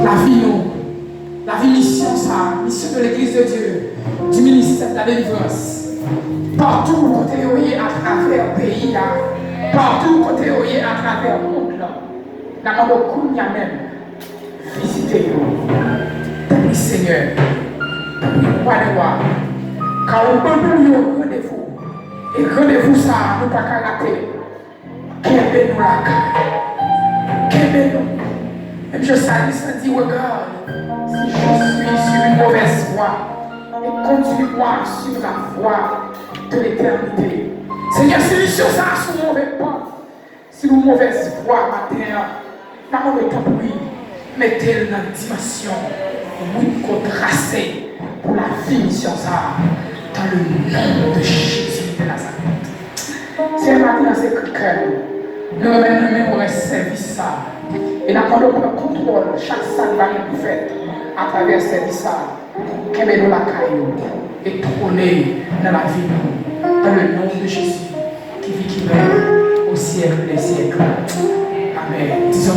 La vie, nous, la vie mission, ça, mission de l'Église de Dieu, du ministère de la délivrance. Partout côté où à travers le pays, là, partout côté où à travers le monde, là, dans le coup, il y a même visitez-nous. Tant Seigneur, tant pas de voir. Car on peut nous rendez-vous. Et rendez-vous ça, nous pas qu'à rater. Qu'est-ce nous la qu'est-ce nous? Même je salue ça dit, regarde, si je suis sur une mauvaise voie, et conduis-moi sur la voie de l'éternité. Seigneur, si les choses sont sur mauvais pas, si nous mauvaise voie matin, dans mon temps oui, mettez-le dans la dimension, oui, tracé pour la vie mission ça, dans le nom de Jésus de Nazareth. C'est maintenant c'est que nous remettons au service ça. Et nous avons le contrôle, chaque salle va être faite à travers ce service ça. Qu'elle nous la caillou et trôner dans la vie, dans le nom de Jésus qui vit, qui règne au siècle des siècles. Amen. Disons